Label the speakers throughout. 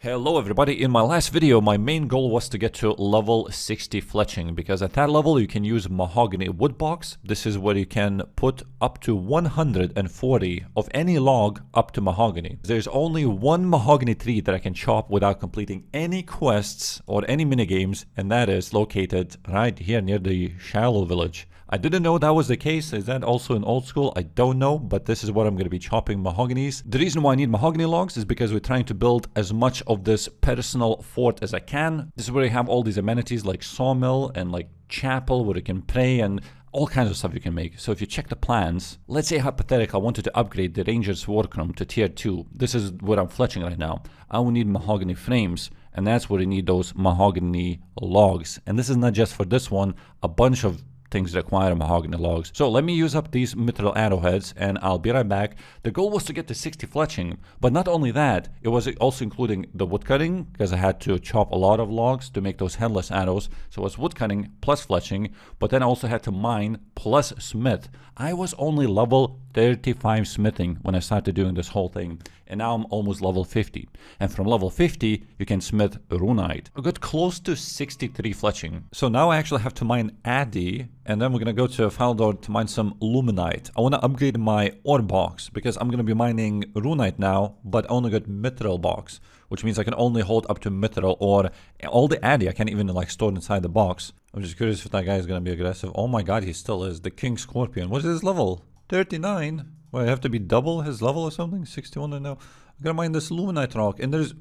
Speaker 1: Hello everybody, in my last video my main goal was to get to level 60 fletching because at that level you can use mahogany wood box. This is where you can put up to 140 of any log up to mahogany. There's only one mahogany tree that I can chop without completing any quests or any minigames, and that is located right here near the shallow village. I didn't know that was the case. Is that also in old school? I don't know, but this is what I'm going to be chopping mahoganies. The reason why I need mahogany logs is because we're trying to build as much of this personal fort as I can. This is where you have all these amenities like sawmill and like chapel where you can pray and all kinds of stuff you can make. So if you check the plans, let's say hypothetically I wanted to upgrade the Ranger's Workroom to tier 2. This is where I'm fletching right now. I will need mahogany frames, and that's where you need those mahogany logs. And this is not just for this one, a bunch of things require mahogany logs. So let me use up these mithril arrowheads and I'll be right back. The goal was to get to 60 fletching, but not only that, it was also including the wood cutting because I had to chop a lot of logs to make those headless arrows. So it was wood cutting plus fletching, but then I also had to mine plus smith. I was only level 35 smithing when I started doing this whole thing, and now I'm almost level 50. And from level 50 you can smith runite. I got close to 63 fletching. So now I actually have to mine addy, and then we're gonna go to Faldor to mine some luminite. I want to upgrade my ore box because I'm gonna be mining runite now, but I only got mithril box, which means I can only hold up to mithril ore. All the addy I can't even like store inside the box. I'm just curious if that guy is gonna be aggressive. Oh my god, he still is. The King Scorpion. What is his level? 39. Well, I have to be double his level or something? 61 and now. I'm gonna mine this luminite rock, and there's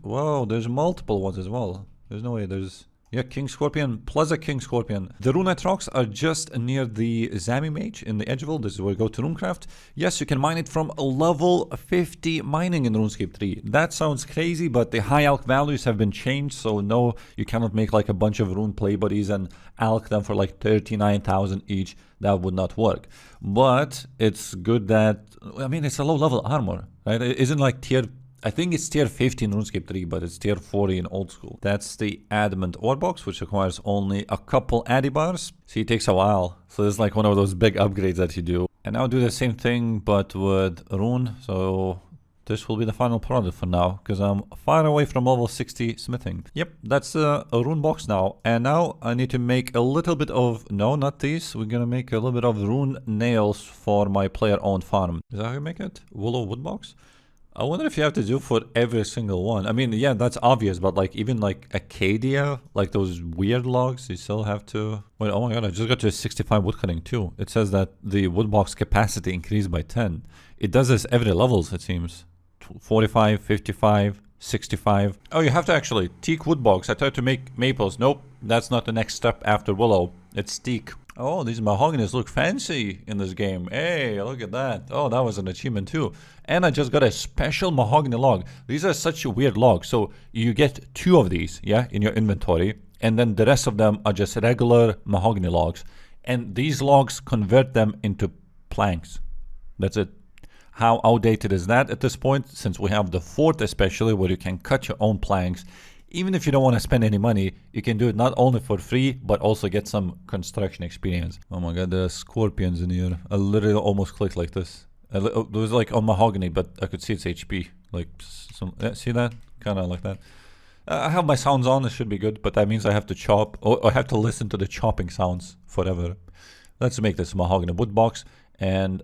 Speaker 1: multiple ones as well. There's no way there's... Yeah, King Scorpion plus a King Scorpion. The runite rocks are just near the Zami Mage in the Edgeville. This is where you go to Runecraft. Yes, you can mine it from level 50 mining in RuneScape 3. That sounds crazy, but the high alch values have been changed, so no, you cannot make like a bunch of rune play buddies and alch them for like 39,000 each. That would not work. But it's good that, I mean, it's a low level armor, right? It isn't like tier... I think it's tier 50 in RuneScape 3, but it's tier 40 in old school. That's the adamant ore box, which requires only a couple addy bars. See, it takes a while. So it's like one of those big upgrades that you do. And I'll do the same thing, but with rune. So this will be the final product for now, because I'm far away from level 60 smithing. Yep, that's a rune box now. And now I need to make a little bit of... No, not these. We're going to make a little bit of rune nails for my player-owned farm. Is that how you make it? Willow wood box? I wonder if you have to do for every single one. I mean, yeah, that's obvious, but like even like Acadia, like those weird logs, you still have to... Wait, oh my god, I just got to 65 woodcutting too. It says that the wood box capacity increased by 10. It does this every levels, it seems. 45, 55, 65. Oh, you have to actually teak wood box. I tried to make maples. Nope, that's not the next step after willow. It's teak. Oh, these mahoganies look fancy in this game. Hey, look at that. Oh, that was an achievement too. And I just got a special mahogany log. These are such a weird log. So you get 2 of these, yeah, in your inventory. And then the rest of them are just regular mahogany logs. And these logs convert them into planks. That's it. How outdated is that at this point? Since we have the fort especially, where you can cut your own planks. Even if you don't want to spend any money, you can do it not only for free, but also get some construction experience. Oh my god, there are scorpions in here. I literally almost clicked like this. It was like on mahogany, but I could see its HP. Like, some, see that? Kind of like that. I have my sounds on, it should be good, but that means I have to chop, or I have to listen to the chopping sounds forever. Let's make this mahogany wood box, and...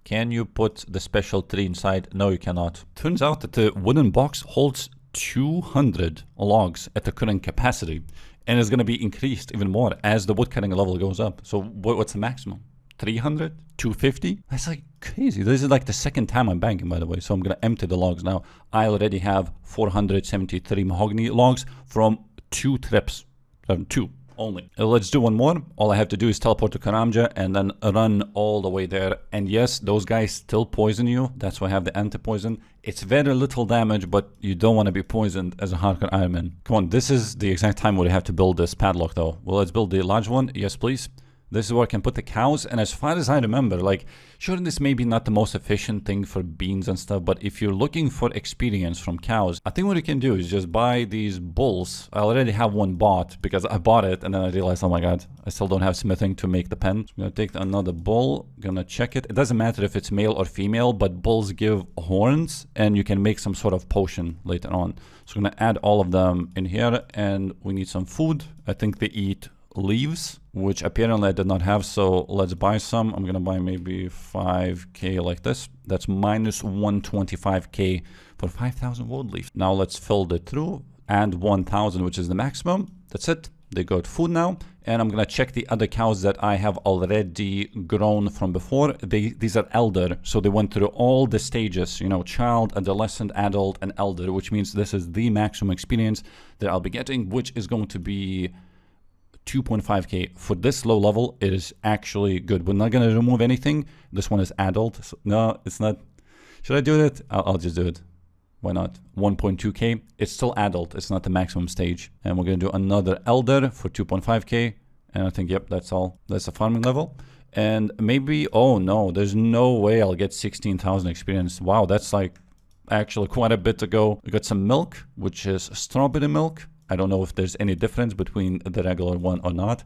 Speaker 1: Can you put the special tree inside? No, you cannot. Turns out that the wooden box holds 200 logs at the current capacity, and it's going to be increased even more as the woodcutting level goes up. So what's the maximum? 300? 250? That's like crazy. This is like the second time I'm banking, by the way. So I'm going to empty the logs now. I already have 473 mahogany logs from 2 trips. 2 only. Let's do one more. All I have to do is teleport to Karamja and then run all the way there. And yes, those guys still poison you. That's why I have the anti-poison. It's very little damage, but you don't want to be poisoned as a hardcore Iron Man. Come on, this is the exact time where you have to build this padlock though. Well, let's build the large one. Yes, please. This is where I can put the cows. And as far as I remember, like, sure, this may be not the most efficient thing for beans and stuff, but if you're looking for experience from cows, I think what you can do is just buy these bulls. I already have one bought because I bought it and then I realized, oh my God, I still don't have smithing to make the pen. So I'm gonna take another bull, gonna check it. It doesn't matter if it's male or female, but bulls give horns and you can make some sort of potion later on. So I'm gonna add all of them in here, and we need some food. I think they eat leaves, which apparently I did not have, so let's buy some. I'm gonna buy maybe 5k like this. That's minus 125k for 5,000 wood leaf. Now let's fill it through, and 1,000, which is the maximum. That's it. They got food now, and I'm gonna check the other cows that I have already grown from before. These are elder, so they went through all the stages, you know, child, adolescent, adult, and elder, which means this is the maximum experience that I'll be getting, which is going to be 2.5k. For this low level, it is actually good. We're not going to remove anything. This one is adult. So, no, it's not. Should I do it? I'll just do it. Why not? 1.2k. It's still adult. It's not the maximum stage. And we're going to do another elder for 2.5k. And I think, yep, that's all. That's the farming level. And maybe, oh no, there's no way I'll get 16,000 experience. Wow, that's like actually quite a bit to go. We got some milk, which is strawberry milk. I don't know if there's any difference between the regular one or not.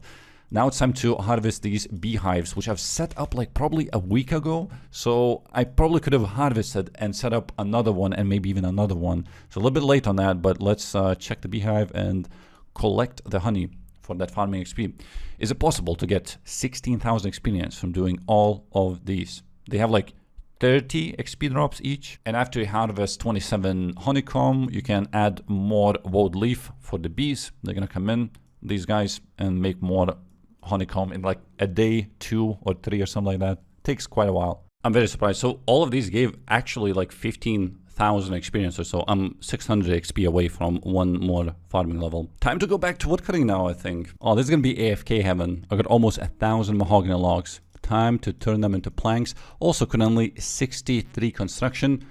Speaker 1: Now it's time to harvest these beehives, which I've set up like probably a week ago. So I probably could have harvested and set up another one and maybe even another one. So a little bit late on that, but let's check the beehive and collect the honey for that farming XP. Is it possible to get 16,000 experience from doing all of these? They have like 30 XP drops each, and after you harvest 27 honeycomb, you can add more woad leaf for the bees. They're gonna come in, these guys, and make more honeycomb in like a day, 2 or 3 or something like that. Takes quite a while. I'm very surprised. So all of these gave actually like 15,000 experience or so. I'm 600 XP away from one more farming level. Time to go back to woodcutting now, I think. Oh, this is gonna be AFK heaven. I got almost 1,000 mahogany logs. Time to turn them into planks. Also currently 63 construction.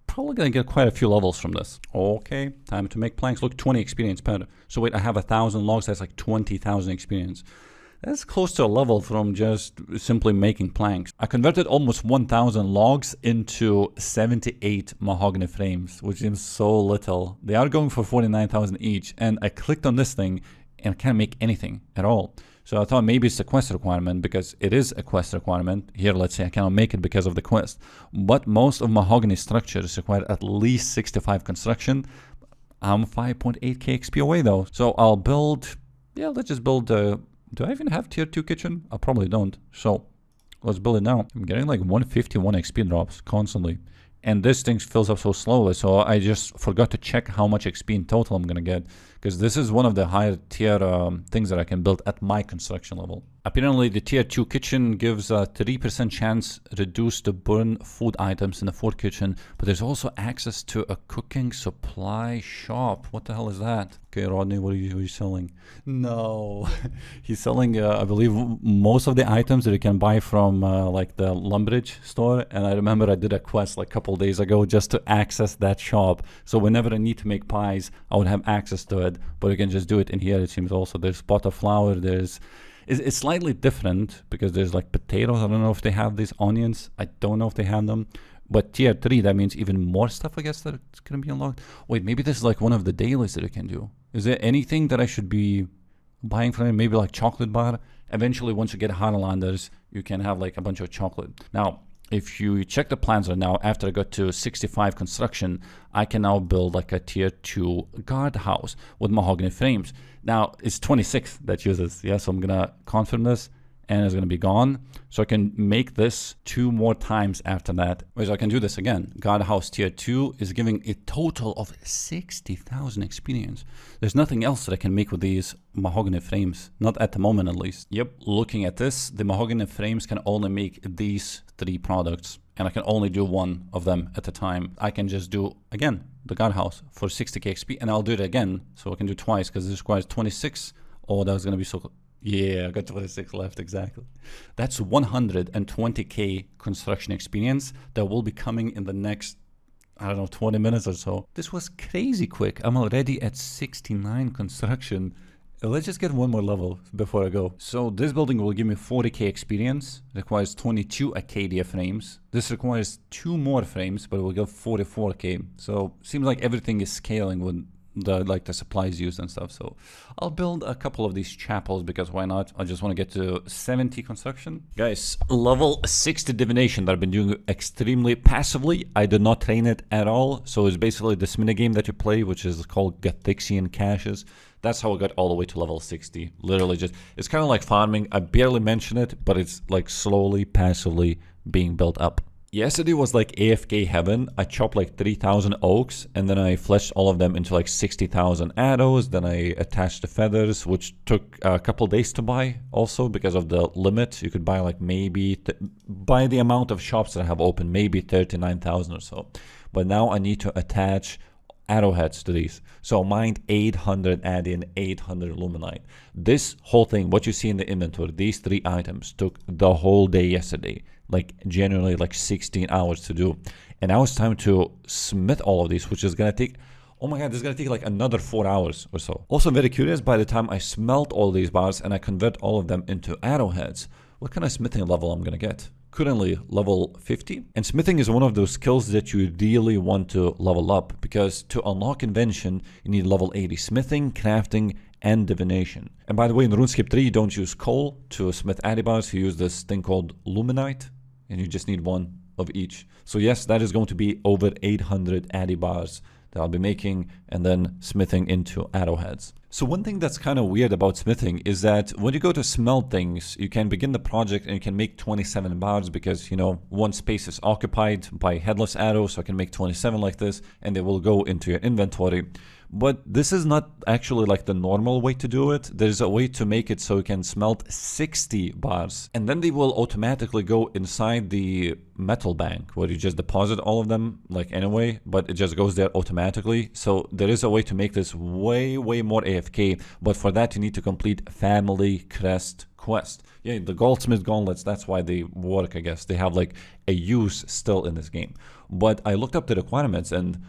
Speaker 1: Probably gonna get quite a few levels from this. Okay, time to make planks. Look, 20 experience per. So wait, I have 1,000 logs. That's like 20,000 experience. That's close to a level from just simply making planks. I converted almost 1,000 logs into 78 mahogany frames, which seems so little. They are going for 49,000 each, and I clicked on this thing and I can't make anything at all. So I thought maybe it's a quest requirement, because it is a quest requirement. Here, let's say I cannot make it because of the quest. But most of mahogany structures require at least 65 construction. I'm 5.8k XP away though. So I'll build, yeah, let's just build, do I even have tier 2 kitchen? I probably don't. So let's build it now. I'm getting like 151 XP drops constantly. And this thing fills up so slowly, so I just forgot to check how much XP in total I'm gonna get, because this is one of the higher tier things that I can build at my construction level. Apparently the tier 2 kitchen gives a 3% chance reduced to burn food items in the fort kitchen, but there's also access to a cooking supply shop. What the hell is that? Okay, Rodney, what are you selling? No, he's selling, I believe, most of the items that you can buy from like the Lumbridge store. And I remember I did a quest like a couple days ago just to access that shop. So whenever I need to make pies, I would have access to it, but you can just do it in here. It seems also there's pot of flour, there's it's slightly different because there's like potatoes. I don't know if they have these onions. I don't know if they have them. But tier 3, that means even more stuff, I guess, that it's going to be unlocked. Wait, maybe this is like one of the dailies that I can do. Is there anything that I should be buying from it? Maybe like chocolate bar? Eventually, once you get Highlanders, you can have like a bunch of chocolate. Now, if you check the plans right now, after I got to 65 construction, I can now build like a tier 2 guardhouse with mahogany frames. Now, it's 26 that uses, yeah, so I'm going to confirm this, and it's going to be gone. So I can make this 2 more times after that. So I can do this again. Guardhouse tier 2 is giving a total of 60,000 experience. There's nothing else that I can make with these mahogany frames. Not at the moment, at least. Yep, looking at this, the mahogany frames can only make these 3 products. And I can only do 1 of them at a time. I can just do, again, the guardhouse for 60k XP. And I'll do it again. So I can do twice because this requires 26. Oh, that was going to be so... Yeah, I got 26 left, exactly. That's 120k construction experience that will be coming in the next, I don't know, 20 minutes or so. This was crazy quick. I'm already at 69 construction.
Speaker 2: let's just get one more level before I go. So this building will give me 40k experience, requires 22 Acadia frames. This requires 2 more frames, but it will give 44k. So seems like everything is scaling with the supplies used and stuff. So I'll build a couple of these chapels because why not? I just want to get to 70 construction. Guys, level 60 divination that I've been doing extremely passively. I did not train it at all. So it's basically this minigame that you play, which is called Gathixian Caches. That's how I got all the way to level 60. Literally just, it's kind of like farming. I barely mention it, but it's like slowly, passively being built up. Yesterday was like AFK heaven. I chopped like 3,000 oaks and then I fleshed all of them into like 60,000 arrows. Then I attached the feathers, which took a couple days to buy also because of the limit. You could buy like maybe, by the amount of shops that I have open, maybe 39,000 or so. But now I need to attach arrowheads to these. So I mined 800 addy and 800 luminite. This whole thing, what you see in the inventory, these 3 items took the whole day yesterday. Like generally like 16 hours to do. And now it's time to smith all of these, which is gonna take, oh my god, this is gonna take like another 4 hours or so. Also very curious, by the time I smelt all these bars and I convert all of them into arrowheads, what kind of smithing level I'm gonna get? Currently level 50. And smithing is one of those skills that you really want to level up because to unlock invention, you need level 80 smithing, crafting, and divination. And by the way, in RuneScape 3, you don't use coal to smith addy bars. You use this thing called luminite, and you just need 1 of each. So yes, that is going to be over 800 addy bars that I'll be making and then smithing into arrowheads. So one thing that's kind of weird about smithing is that when you go to smelt things, you can begin the project and you can make 27 bars because, you know, one space is occupied by headless arrows, so I can make 27 like this and they will go into your inventory. But this is not actually like the normal way to do it. There's a way to make it so you can smelt 60 bars and then they will automatically go inside the metal bank where you just deposit all of them like anyway, but it just goes there automatically. So there is a way to make this way more AFK, but for that you need to complete Family Crest quest. Yeah, the Goldsmith gauntlets, that's why they work, I guess. They have like a use still in this game. But I looked up the requirements and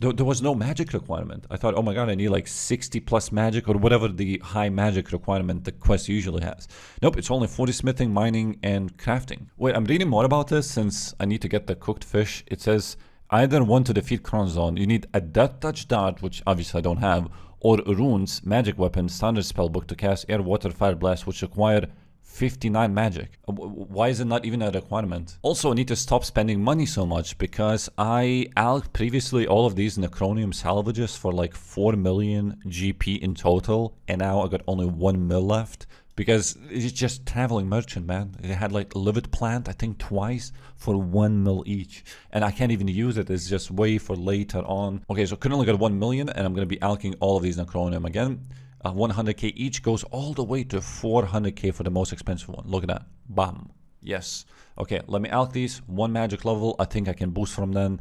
Speaker 2: there was no magic requirement. I thought, oh my god, I need like 60 plus magic or whatever the high magic requirement the quest usually has. Nope, it's only 40 smithing, mining, and crafting. Wait, I'm reading more about this since I need to get the cooked fish. It says, either want to defeat Crown Zone, you need a Death Touch Dart, which obviously I don't have, or runes, magic weapon, standard spellbook to cast Air, Water, Fire, Blast, which require 59 magic. Why is it not even a requirement? Also, I need to stop spending money so much because I alked previously all of these Necronium salvages for like 4 million GP in total, and now I got only 1 mil left because it's just traveling merchant, man. It had like livid plant, I think twice for 1 mil each, and I can't even use it. It's just way for later on. Okay, so currently got 1 million, and I'm gonna be alking all of these Necronium again. 100k each goes all the way to 400k for the most expensive one. Look at that. Bam. Yes. Okay, let me alk these. 1 magic level. I think I can boost from then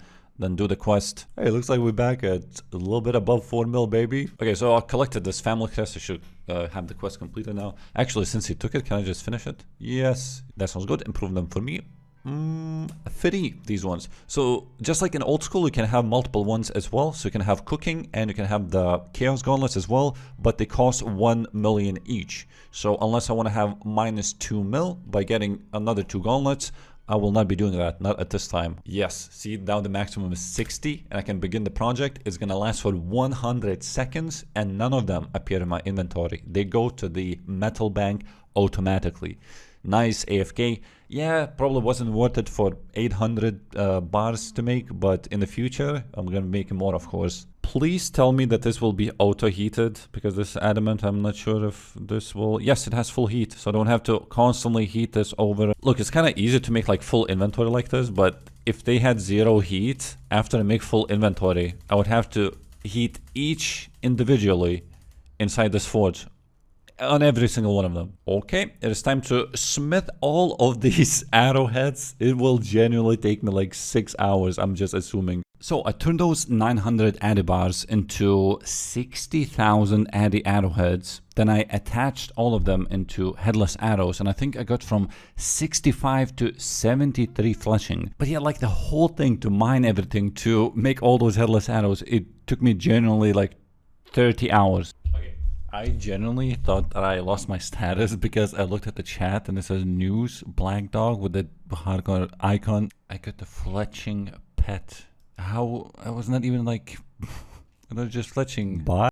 Speaker 2: do the quest. Hey, looks like we're back at a little bit above 4 mil, baby. Okay, so I collected this family crest. I should have the quest completed now. Actually, since he took it, can I just finish it? Yes. That sounds good. Improve them for me. 30, these ones. So just like in old school, you can have multiple ones as well. So you can have cooking and you can have the chaos gauntlets as well, but they cost 1 million each. So unless I want to have minus 2 mil by getting another 2 gauntlets, I will not be doing that, not at this time. Yes, see, now the maximum is 60 and I can begin the project. It's gonna last for 100 seconds and none of them appear in my inventory. They go to the metal bank automatically. Nice AFK. Yeah, probably wasn't worth it for 800 bars to make, but in the future, I'm gonna make more, of course. Please tell me that this will be auto-heated, because this adamant, I'm not sure if this will... Yes, it has full heat, so I don't have to constantly heat this over. Look, it's kind of easy to make like full inventory like this, but if they had 0 heat, after I make full inventory, I would have to heat each individually inside this forge. On every single one of them. Okay, it is time to smith all of these arrowheads. It will genuinely take me like 6 hours, I'm just assuming. So I turned those 900 addy bars into 60,000 addy arrowheads. Then I attached all of them into headless arrows, and I think I got from 65 to 73 fleshing. But yeah, like the whole thing to mine everything to make all those headless arrows, it took me genuinely like 30 hours. I genuinely thought that I lost my status because I looked at the chat and it says news, black dog with the hardcore icon. I got the fletching pet. How? I was not even like, I was just fletching.
Speaker 1: Bye.